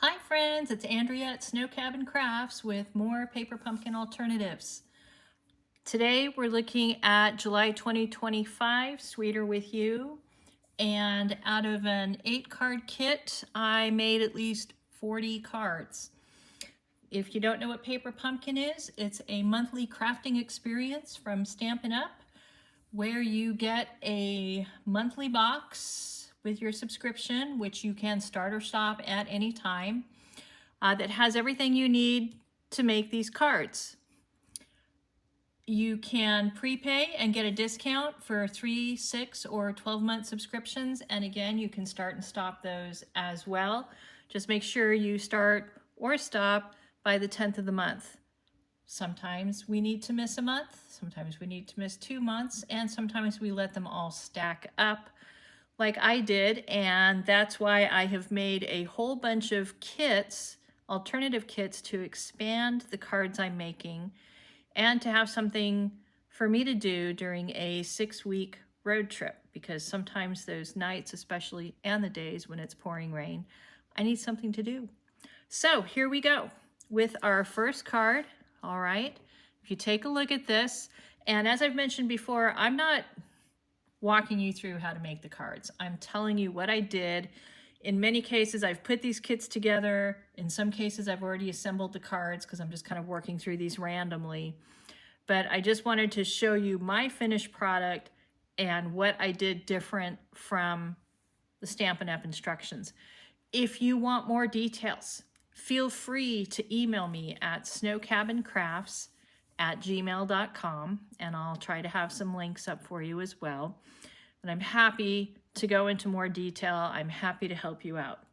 Hi friends, it's Andrea at Snow Cabin Crafts with more paper pumpkin alternatives. Today we're looking at July 2025, Sweeter With You. And out of an 8-card kit, I made at least 40 cards. If you don't know what paper pumpkin is, it's a monthly crafting experience from Stampin' Up, where you get a monthly box with your subscription, which you can start or stop at any time, that has everything you need to make these cards. You can prepay and get a discount for 3, 6, or 12-month subscriptions. And again, you can start and stop those as well. Just make sure you start or stop by the 10th of the month. Sometimes we need to miss a month, sometimes we need to miss 2 months, and sometimes we let them all stack up like I did. And that's why I have made a whole bunch of kits, alternative kits, to expand the cards I'm making and to have something for me to do during a 6-week road trip, because sometimes those nights, especially, and the days when it's pouring rain, I need something to do. So here we go with our first card. All right, if you take a look at this, and as I've mentioned before, I'm not walking you through how to make the cards. I'm telling you what I did. In many cases, I've put these kits together. In some cases, I've already assembled the cards because I'm just kind of working through these randomly. But I just wanted to show you my finished product and what I did different from the Stampin' Up! Instructions. If you want more details, feel free to email me at snowcabincrafts@gmail.com, and I'll try to have some links up for you as well. And I'm happy to go into more detail. I'm happy to help you out.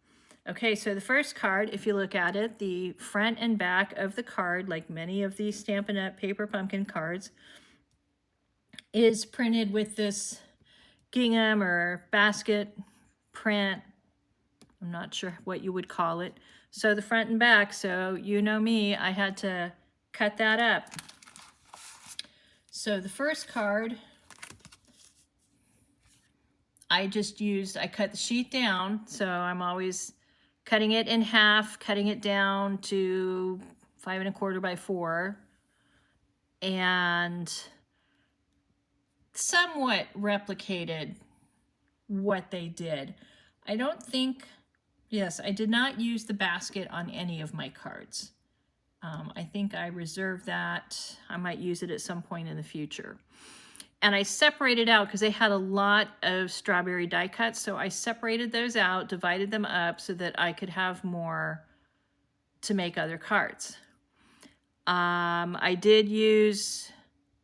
Okay, so the first card, if you look at it, the front and back of the card, like many of these Stampin' Up! Paper pumpkin cards, is printed with this gingham or basket print. I'm not sure what you would call it. So the front and back, so you know me, I had to cut that up. So the first card, I cut the sheet down, so I'm always cutting it in half, cutting it down to 5 1/4 by 4, and somewhat replicated what they did. I don't think, yes, I did not use the basket on any of my cards. I think I reserved that. I might use it at some point in the future. And I separated out because they had a lot of strawberry die cuts. So I separated those out, divided them up so that I could have more to make other cards. I did use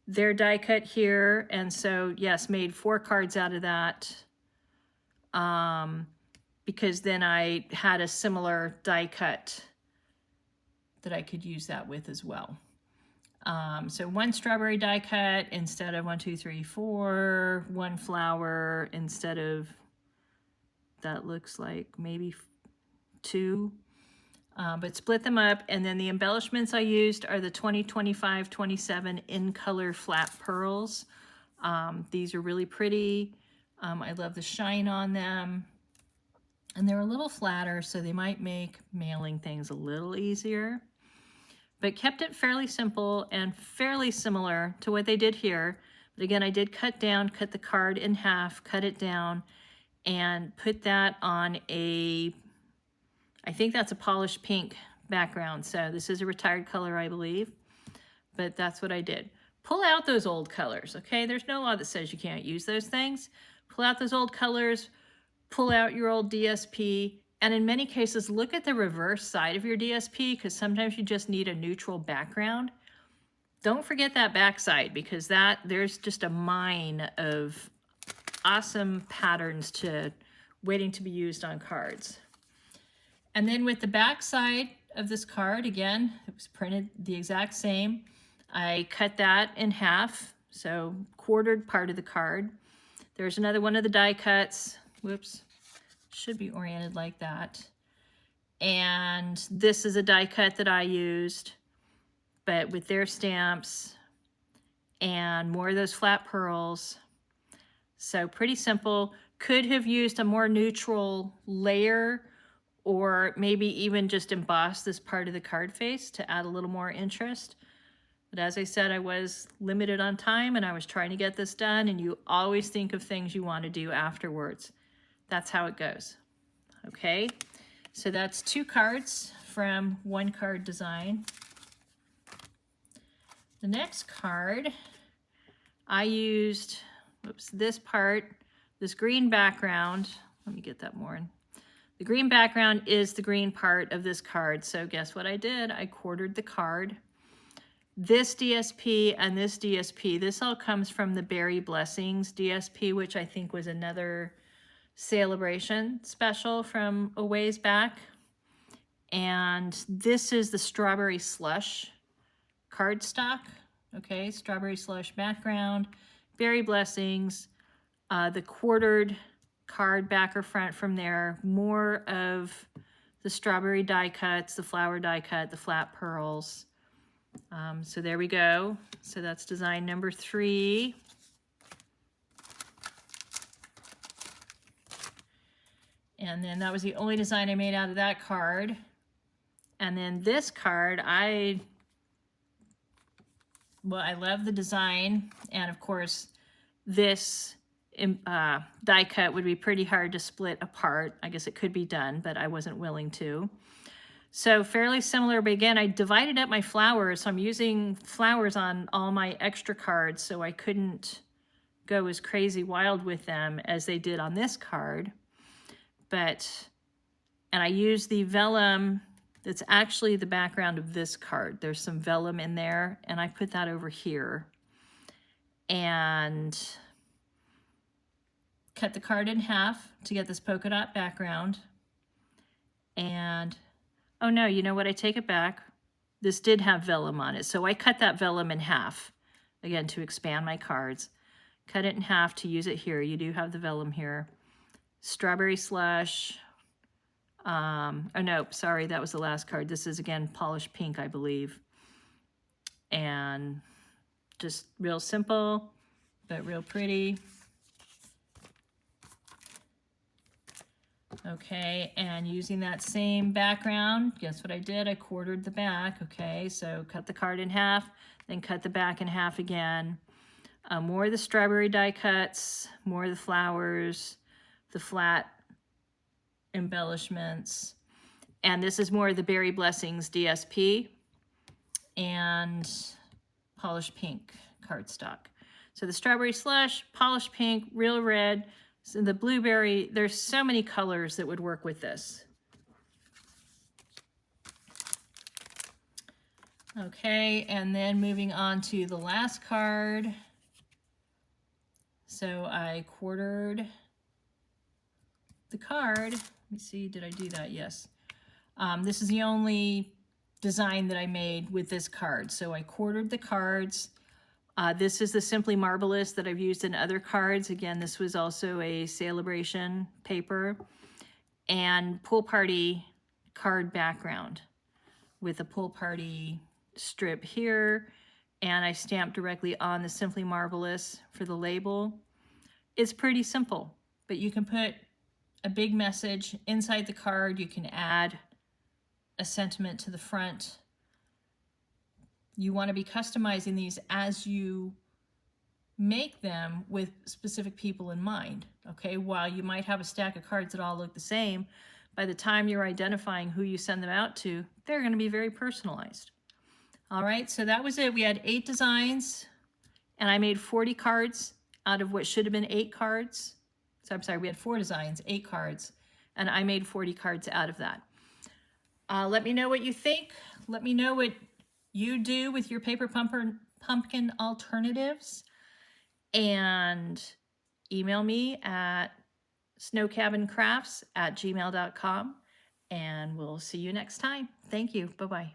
their die cut here. And so, yes, made 4 cards out of that. Because then I had a similar die cut that I could use that with as well. So 1 strawberry die cut instead of 1, 2, 3, 4, 1 flower instead of, that looks like maybe 2, but split them up. And then the embellishments I used are the 20, 25, 27 in color flat pearls. These are really pretty. I love the shine on them. And they're a little flatter, so they might make mailing things a little easier. But kept it fairly simple and fairly similar to what they did here. But again, I did cut the card in half, cut it down, and put that on a, I think that's a polished pink background. So this is a retired color, I believe. But that's what I did. Pull out those old colors, okay? There's no law that says you can't use those things. Pull out those old colors, pull out your old DSP, and in many cases, look at the reverse side of your DSP, because sometimes you just need a neutral background. Don't forget that back side, because there's just a mine of awesome patterns waiting to be used on cards. And then with the back side of this card, again, it was printed the exact same. I cut that in half, so quartered part of the card. There's another one of the die cuts. Whoops. Should be oriented like that. And this is a die cut that I used, but with their stamps and more of those flat pearls. So pretty simple. Could have used a more neutral layer or maybe even just emboss this part of the card face to add a little more interest. But as I said, I was limited on time and I was trying to get this done, and you always think of things you want to do afterwards. That's how it goes. Okay, so that's 2 cards from one card design. The next card, I used, this part, this green background. Let me get that more in. The green background is the green part of this card. So guess what I did? I quartered the card. This DSP and this DSP, this all comes from the Berry Blessings DSP, which I think was another celebration special from a ways back. And this is the Strawberry Slush cardstock. Okay, Strawberry Slush background, Berry Blessings, the quartered card back or front from there, more of the strawberry die cuts, the flower die cut, the flat pearls. So there we go. So that's design number 3. And then that was the only design I made out of that card. And then this card, I love the design. And of course, this die cut would be pretty hard to split apart. I guess it could be done, but I wasn't willing to. So fairly similar, but again, I divided up my flowers. So I'm using flowers on all my extra cards, so I couldn't go as crazy wild with them as they did on this card. And I used the vellum that's actually the background of this card. There's some vellum in there, and I put that over here. And cut the card in half to get this polka dot background. And, oh no, you know what? I take it back. This did have vellum on it, so I cut that vellum in half, again, to expand my cards. Cut it in half to use it here. You do have the vellum here. Strawberry Slush. Oh no, sorry, that was the last card. This is, again, Polished Pink, I believe. And just real simple, but real pretty. Okay, and using that same background, guess what I did? I quartered the back. Okay, so cut the card in half, then cut the back in half again. More of the strawberry die cuts, more of the flowers, the flat embellishments. And this is more of the Berry Blessings DSP and Polished Pink cardstock. So the Strawberry Slush, Polished Pink, Real Red, so the blueberry, there's so many colors that would work with this. Okay, and then moving on to the last card. So I quartered the card. Let me see, did I do that? Yes. This is the only design that I made with this card. So I quartered the cards. This is the Simply Marvelous that I've used in other cards. Again, this was also a celebration paper. And Pool Party card background with a Pool Party strip here. And I stamped directly on the Simply Marvelous for the label. It's pretty simple, but you can put a big message inside the card. You can add a sentiment to the front. You want to be customizing these as you make them with specific people in mind, okay? While you might have a stack of cards that all look the same, by the time you're identifying who you send them out to, they're going to be very personalized. All right, so that was it. We had 8 designs, and I made 40 cards out of what should have been 8 cards. So I'm sorry, we had 4 designs, 8 cards, and I made 40 cards out of that. Let me know what you think. Let me know what you do with your paper pumpkin alternatives, and email me at snowcabincrafts@gmail.com, and we'll see you next time. Thank you. Bye-bye.